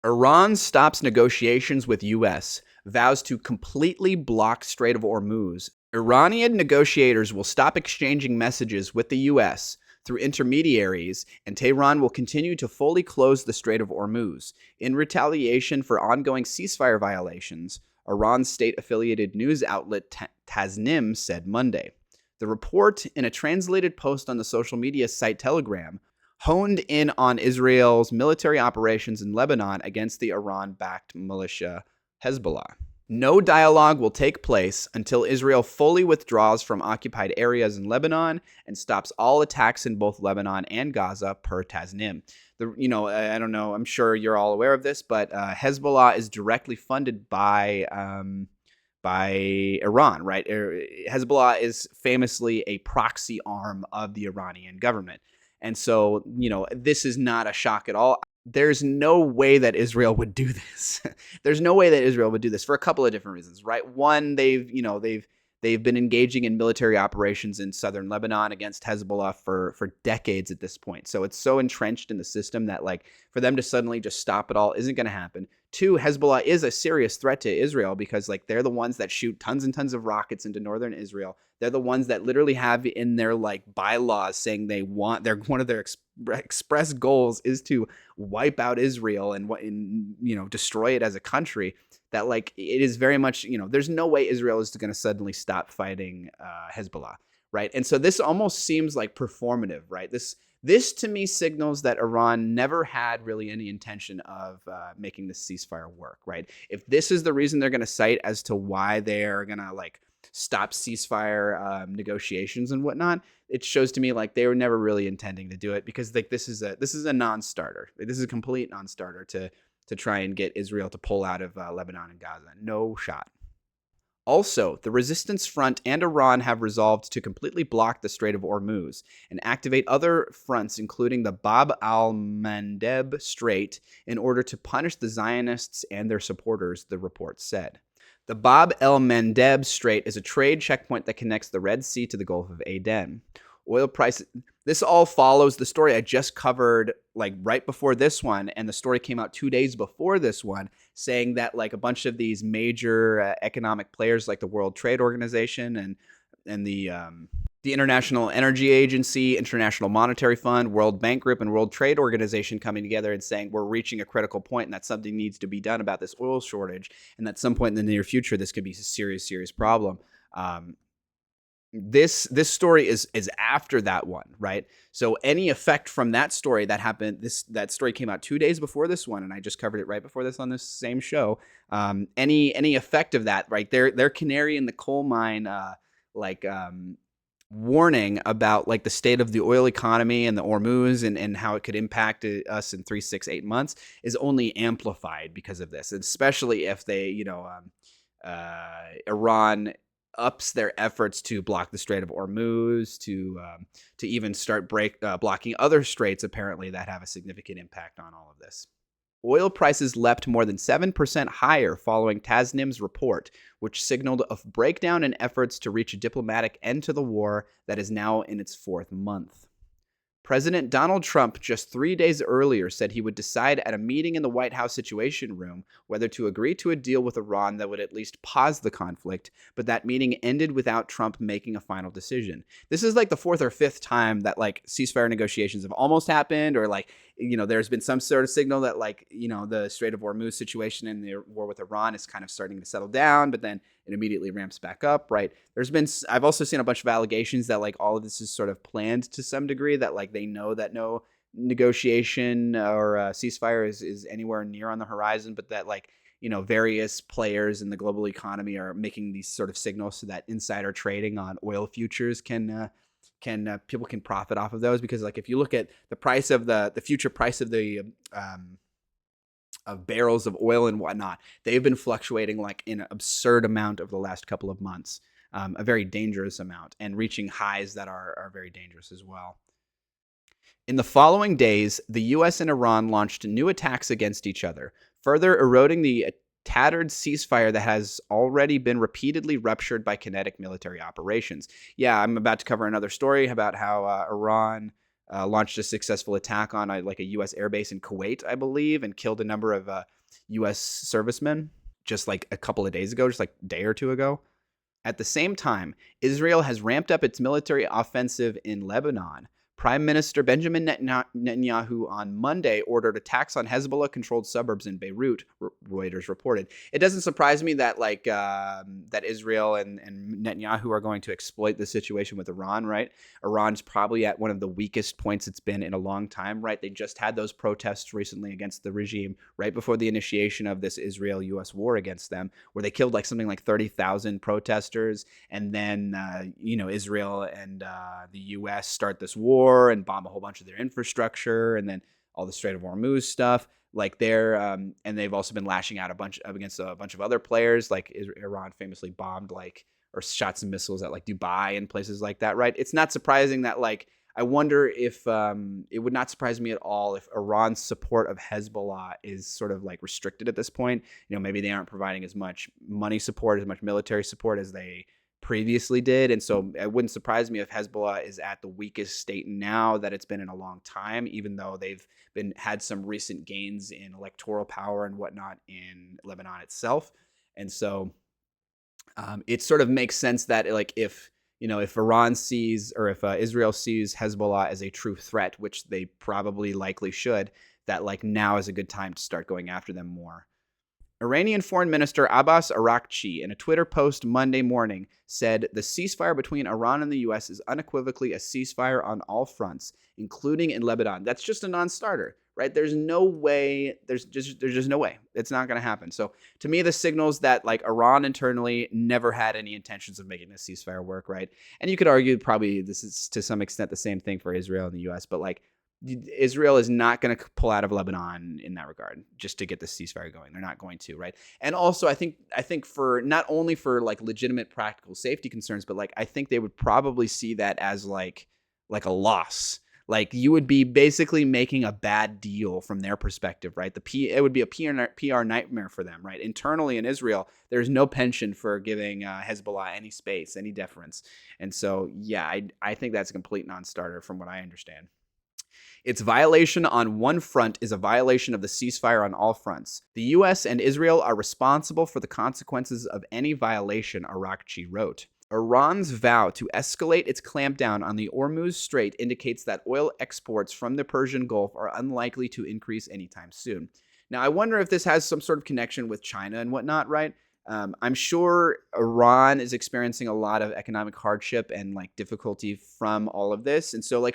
Iran stops negotiations with U.S., vows to completely block Strait of Hormuz. Iranian negotiators will stop exchanging messages with the U.S. through intermediaries, and Tehran will continue to fully close the Strait of Hormuz. In retaliation for ongoing ceasefire violations, Iran's state-affiliated news outlet Tasnim said Monday. The report, in a translated post on the social media site Telegram, honed in on Israel's military operations in Lebanon against the Iran-backed militia Hezbollah. No dialogue will take place until Israel fully withdraws from occupied areas in Lebanon and stops all attacks in both Lebanon and Gaza, per Tasnim. I don't know, I'm sure you're all aware of this, but Hezbollah is directly funded by Iran, right? Hezbollah is famously a proxy arm of the Iranian government. And so, this is not a shock at all. There's no way that Israel would do this. There's no way that Israel would do this for a couple of different reasons, right? One, they've been engaging in military operations in southern Lebanon against Hezbollah for decades at this point. So it's so entrenched in the system that for them to suddenly just stop it all isn't going to happen. Two, Hezbollah is a serious threat to Israel because they're the ones that shoot tons and tons of rockets into northern Israel. They're the ones that literally have in their bylaws saying one of their express goals is to wipe out Israel and destroy it as a country. That it is very much, there's no way Israel is going to suddenly stop fighting Hezbollah, right? And so this almost seems like performative, right? This to me signals that Iran never had really any intention of making this ceasefire work, right? If this is the reason they're going to cite as to why they're going to stop ceasefire negotiations and whatnot, it shows to me they were never really intending to do it, because this is a non-starter. This is a complete non-starter to try and get Israel to pull out of Lebanon and Gaza. No shot. Also, the Resistance Front and Iran have resolved to completely block the Strait of Hormuz and activate other fronts, including the Bab al-Mandeb Strait, in order to punish the Zionists and their supporters, the report said. The Bab el-Mandeb Strait is a trade checkpoint that connects the Red Sea to the Gulf of Aden. Oil prices. This all follows the story I just covered right before this one, and the story came out 2 days before this one, saying that a bunch of these major economic players like the World Trade Organization and the International Energy Agency, International Monetary Fund, World Bank Group, and World Trade Organization coming together and saying we're reaching a critical point and that something needs to be done about this oil shortage, and at some point in the near future this could be a serious problem. This story is after that one, right? So any effect from that story that happened, that story came out 2 days before this one, and I just covered it right before this on this same show. Any effect of that, right? Their canary in the coal mine, warning about the state of the oil economy and the Hormuz and how it could impact us in 3, 6, 8 months is only amplified because of this, and especially if Iran ups their efforts to block the Strait of Hormuz, to even start blocking other straits, apparently, that have a significant impact on all of this. Oil prices leapt more than 7% higher following Tasnim's report, which signaled a breakdown in efforts to reach a diplomatic end to the war that is now in its 4th month. President Donald Trump just 3 days earlier said he would decide at a meeting in the White House Situation Room whether to agree to a deal with Iran that would at least pause the conflict, but that meeting ended without Trump making a final decision. This is the 4th or 5th time that ceasefire negotiations have almost happened, or there's been some sort of signal that the Strait of Hormuz situation and the war with Iran is kind of starting to settle down, but then it immediately ramps back up, right? I've also seen a bunch of allegations that all of this is sort of planned to some degree, that they know that no negotiation or ceasefire is anywhere near on the horizon, but that various players in the global economy are making these sort of signals so that insider trading on oil futures can people can profit off of those, because if you look at the price of the future price of the of barrels of oil and whatnot, they've been fluctuating in an absurd amount over the last couple of months, a very dangerous amount, and reaching highs that are very dangerous as well. In the following days, the U.S. and Iran launched new attacks against each other, further eroding the tattered ceasefire that has already been repeatedly ruptured by kinetic military operations. Yeah, I'm about to cover another story about how Iran launched a successful attack on like a U.S. airbase in Kuwait, I believe, and killed a number of U.S. servicemen just like a couple of days ago, just like a day or two ago. At the same time, Israel has ramped up its military offensive in Lebanon. Prime Minister Benjamin Netanyahu on Monday ordered attacks on Hezbollah-controlled suburbs in Beirut, Reuters reported. It doesn't surprise me that that Israel and Netanyahu are going to exploit the situation with Iran, right? Iran's probably at one of the weakest points it's been in a long time, right? They just had those protests recently against the regime right before the initiation of this Israel-U.S. war against them, where they killed something like 30,000 protesters, and then Israel and the U.S. start this war and bomb a whole bunch of their infrastructure, and then all the Strait of Hormuz stuff. And they've also been lashing out against a bunch of other players. Like Iran famously bombed or shot some missiles at Dubai and places like that. Right? It's not surprising that I wonder if it would not surprise me at all if Iran's support of Hezbollah is sort of restricted at this point. Maybe they aren't providing as much money support, as much military support as they previously did. And so it wouldn't surprise me if Hezbollah is at the weakest state now that it's been in a long time, even though they've had some recent gains in electoral power and whatnot in Lebanon itself. And so it sort of makes sense that if Iran sees, or if Israel sees Hezbollah as a true threat, which they probably likely should, that now is a good time to start going after them more. Iranian Foreign Minister Abbas Araghchi, in a Twitter post Monday morning, said the ceasefire between Iran and the U.S. is unequivocally a ceasefire on all fronts, including in Lebanon. That's just a non-starter, right? There's no way. There's just no way. It's not going to happen. So to me, this signals that Iran internally never had any intentions of making this ceasefire work, right? And you could argue probably this is to some extent the same thing for Israel and the U.S., but Israel is not going to pull out of Lebanon in that regard just to get the ceasefire going. They're not going to, right? And also, I think for not only for legitimate practical safety concerns, but I think they would probably see that as like a loss. You would be basically making a bad deal from their perspective, right? It would be a PR nightmare for them, right? Internally in Israel, there's no penchant for giving Hezbollah any space, any deference. And so, yeah, I think that's a complete non-starter from what I understand. Its violation on one front is a violation of the ceasefire on all fronts. The U.S. and Israel are responsible for the consequences of any violation, Araghchi wrote. Iran's vow to escalate its clampdown on the Hormuz Strait indicates that oil exports from the Persian Gulf are unlikely to increase anytime soon. Now, I wonder if this has some sort of connection with China and whatnot, right? I'm sure Iran is experiencing a lot of economic hardship and difficulty from all of this. And so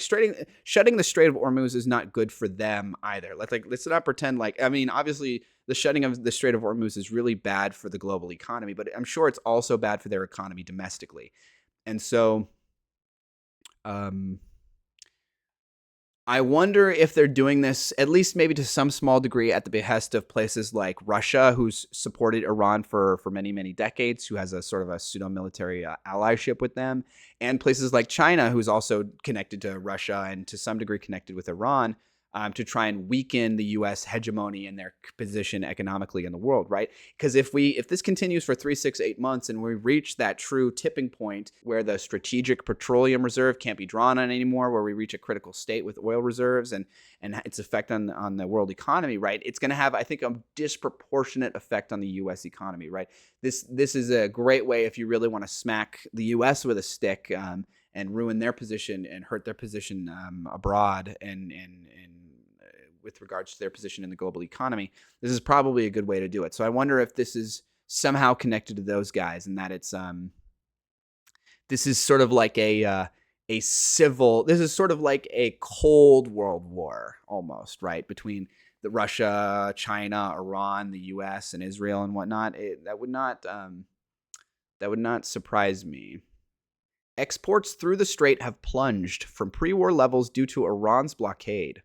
shutting the Strait of Hormuz is not good for them either. Let's not pretend obviously the shutting of the Strait of Hormuz is really bad for the global economy, but I'm sure it's also bad for their economy domestically. And so I wonder if they're doing this, at least maybe to some small degree, at the behest of places like Russia, who's supported Iran for many, many decades, who has a sort of a pseudo-military allyship with them, and places like China, who's also connected to Russia and to some degree connected with Iran, to try and weaken the U.S. hegemony and their position economically in the world, right? Because if this continues for 3, 6, 8 months and we reach that true tipping point where the strategic petroleum reserve can't be drawn on anymore, where we reach a critical state with oil reserves and its effect on the world economy, right? It's going to have, I think, a disproportionate effect on the U.S. economy, right? This is a great way if you really want to smack the U.S. with a stick and ruin their position and hurt their position abroad and with regards to their position in the global economy. This is probably a good way to do it. So I wonder if this is somehow connected to those guys, and that it's this is sort of like this is sort of like a Cold World War almost, right? Between the Russia, China, Iran, the US, and Israel and whatnot. That would not surprise me. Exports through the strait have plunged from pre-war levels due to Iran's blockade.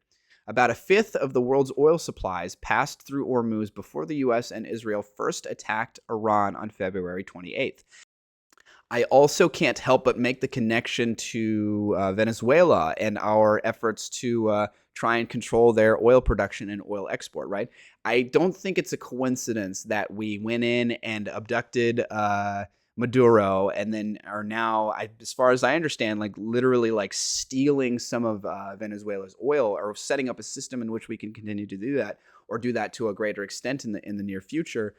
About a fifth of the world's oil supplies passed through Hormuz before the U.S. and Israel first attacked Iran on February 28th. I also can't help but make the connection to Venezuela and our efforts to try and control their oil production and oil export, right? I don't think it's a coincidence that we went in and abducted Maduro, and then are now, as far as I understand, like literally like stealing some of Venezuela's oil, or setting up a system in which we can continue to do that, or do that to a greater extent in the near future.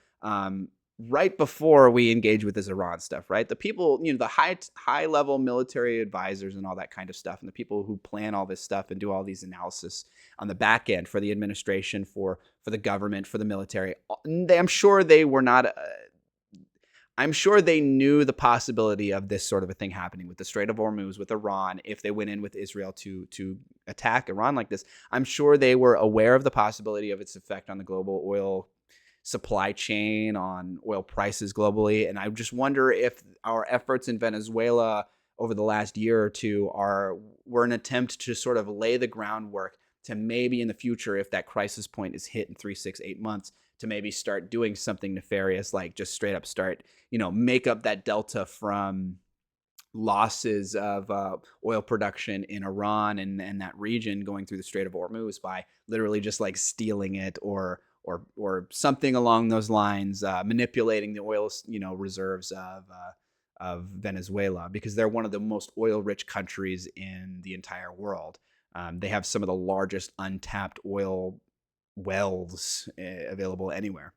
Right before we engage with this Iran stuff, right? The people, the high level military advisors and all that kind of stuff, and the people who plan all this stuff and do all these analysis on the back end for the administration, for the government, for the military. I'm sure they were not. I'm sure they knew the possibility of this sort of a thing happening with the Strait of Hormuz, with Iran, if they went in with Israel to attack Iran like this. I'm sure they were aware of the possibility of its effect on the global oil supply chain, on oil prices globally. And I just wonder if our efforts in Venezuela over the last year or two were an attempt to sort of lay the groundwork to maybe in the future, if that crisis point is hit in 3, 6, 8 months, to maybe start doing something nefarious, like just straight up start, make up that delta from losses of oil production in Iran and that region going through the Strait of Hormuz by literally just like stealing it, or something along those lines, manipulating the oil reserves of Venezuela, because they're one of the most oil-rich countries in the entire world. They have some of the largest untapped oil wells available anywhere.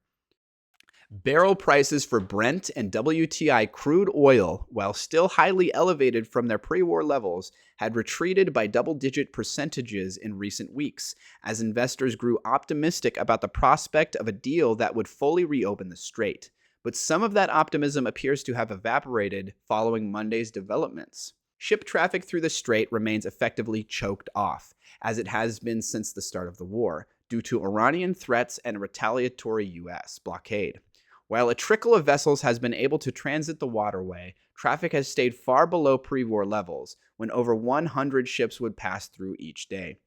Barrel prices for Brent and WTI crude oil, while still highly elevated from their pre-war levels, had retreated by double-digit percentages in recent weeks, as investors grew optimistic about the prospect of a deal that would fully reopen the Strait. But some of that optimism appears to have evaporated following Monday's developments. Ship traffic through the Strait remains effectively choked off, as it has been since the start of the war, due to Iranian threats and a retaliatory U.S. blockade. While a trickle of vessels has been able to transit the waterway, traffic has stayed far below pre-war levels, when over 100 ships would pass through each day.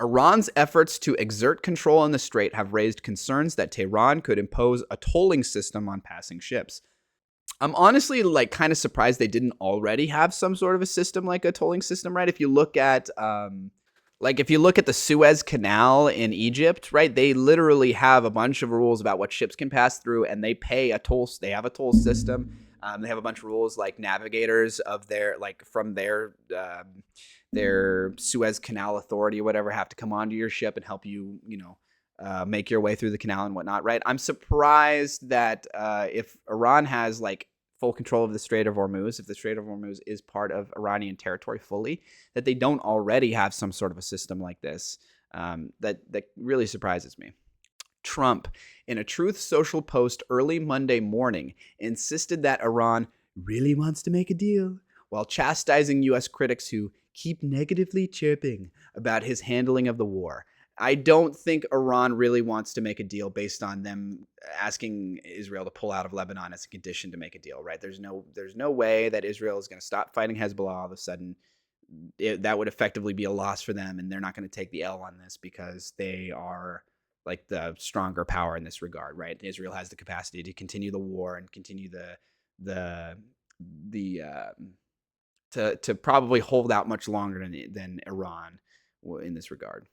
Iran's efforts to exert control in the Strait have raised concerns that Tehran could impose a tolling system on passing ships. I'm honestly kind of surprised they didn't already have some sort of a system, like a tolling system, right? If you look at the Suez Canal in Egypt, right, they literally have a bunch of rules about what ships can pass through, and they pay a toll. They have a toll system. They have a bunch of rules, like navigators of from their Suez Canal Authority or whatever have to come onto your ship and help you, make your way through the canal and whatnot, right? I'm surprised that if Iran has full control of the Strait of Hormuz, if the Strait of Hormuz is part of Iranian territory fully, that they don't already have some sort of a system like this. That really surprises me. Trump, in a Truth Social post early Monday morning, insisted that Iran really wants to make a deal, while chastising U.S. critics who keep negatively chirping about his handling of the war. I don't think Iran really wants to make a deal based on them asking Israel to pull out of Lebanon as a condition to make a deal, right? There's no way that Israel is going to stop fighting Hezbollah all of a sudden. That would effectively be a loss for them, and they're not going to take the L on this because they are the stronger power in this regard, right? Israel has the capacity to continue the war and continue to probably hold out much longer than Iran in this regard.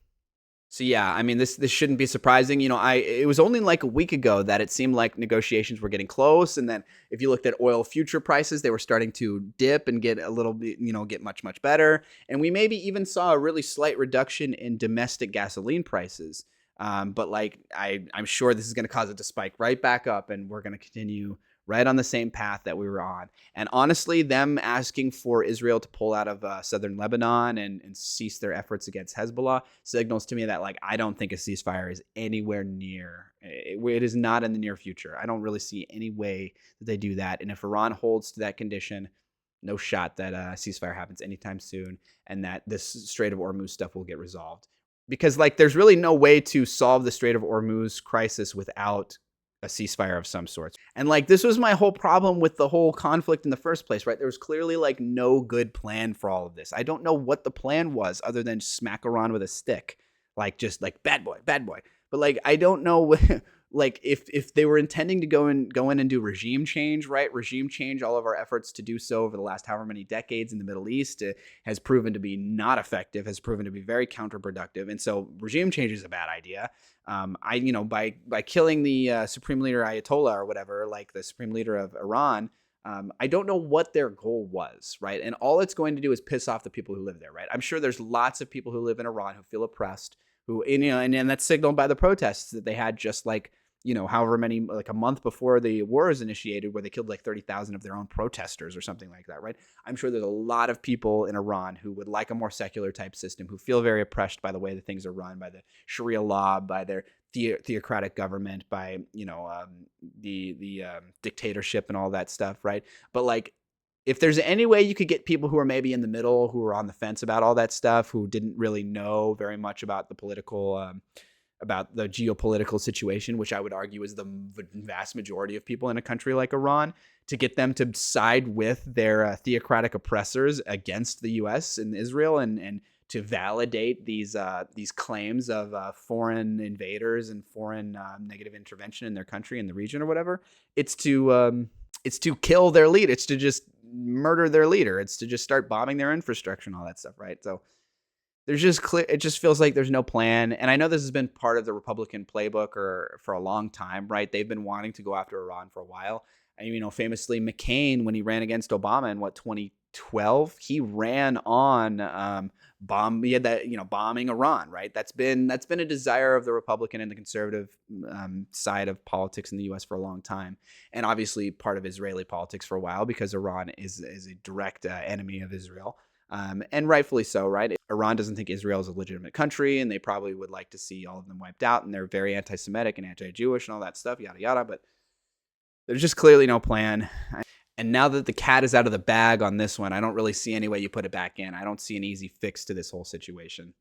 So yeah, I mean, this shouldn't be surprising. It was only a week ago that it seemed like negotiations were getting close, and then if you looked at oil future prices, they were starting to dip and get a little bit, get much, much better. And we maybe even saw a really slight reduction in domestic gasoline prices. But I'm sure this is going to cause it to spike right back up, and we're going to continue right on the same path that we were on. And honestly, them asking for Israel to pull out of southern Lebanon and cease their efforts against Hezbollah signals to me that I don't think a ceasefire is anywhere near. It is not in the near future. I don't really see any way that they do that. And if Iran holds to that condition, no shot that a ceasefire happens anytime soon, and that this Strait of Hormuz stuff will get resolved. Because there's really no way to solve the Strait of Hormuz crisis without a ceasefire of some sorts. And this was my whole problem with the whole conflict in the first place, right? There was clearly no good plan for all of this. I don't know what the plan was other than smack Iran with a stick, just bad boy. But I don't know if they were intending to go in and do regime change, right? Regime change, all of our efforts to do so over the last however many decades in the Middle East has proven to be not effective, has proven to be very counterproductive. And so regime change is a bad idea. By killing the supreme leader Ayatollah or whatever, the supreme leader of Iran, I don't know what their goal was, right? And all it's going to do is piss off the people who live there, right? I'm sure there's lots of people who live in Iran who feel oppressed, who, and that's signaled by the protests that they had just like, however many, like a month before the war is initiated, where they killed like 30,000 of their own protesters or something like that, right? I'm sure there's a lot of people in Iran who would like a more secular type system, who feel very oppressed by the way that things are run, by the Sharia law, by their theocratic government, by the dictatorship and all that stuff, right? But like, if there's any way you could get people who are maybe in the middle, who are on the fence about all that stuff, who didn't really know very much about the about the geopolitical situation, which I would argue is the vast majority of people in a country like Iran, to get them to side with their theocratic oppressors against the U.S. and Israel, and to validate these claims of foreign invaders and foreign negative intervention in their country, in the region, or whatever. It's to kill their leader. It's to just murder their leader. It's to just start bombing their infrastructure and all that stuff, right? So there's just it just feels like there's no plan. And I know this has been part of the Republican playbook for a long time, right? They've been wanting to go after Iran for a while. And, famously McCain, when he ran against Obama in 2012, he ran on bombing Iran, right? That's been a desire of the Republican and the conservative side of politics in the U.S. for a long time, and obviously part of Israeli politics for a while, because Iran is a direct enemy of Israel. And rightfully so, right? Iran doesn't think Israel is a legitimate country, and they probably would like to see all of them wiped out, and they're very anti-Semitic and anti-Jewish and all that stuff, yada, yada. But there's just clearly no plan. And now that the cat is out of the bag on this one, I don't really see any way you put it back in. I don't see an easy fix to this whole situation.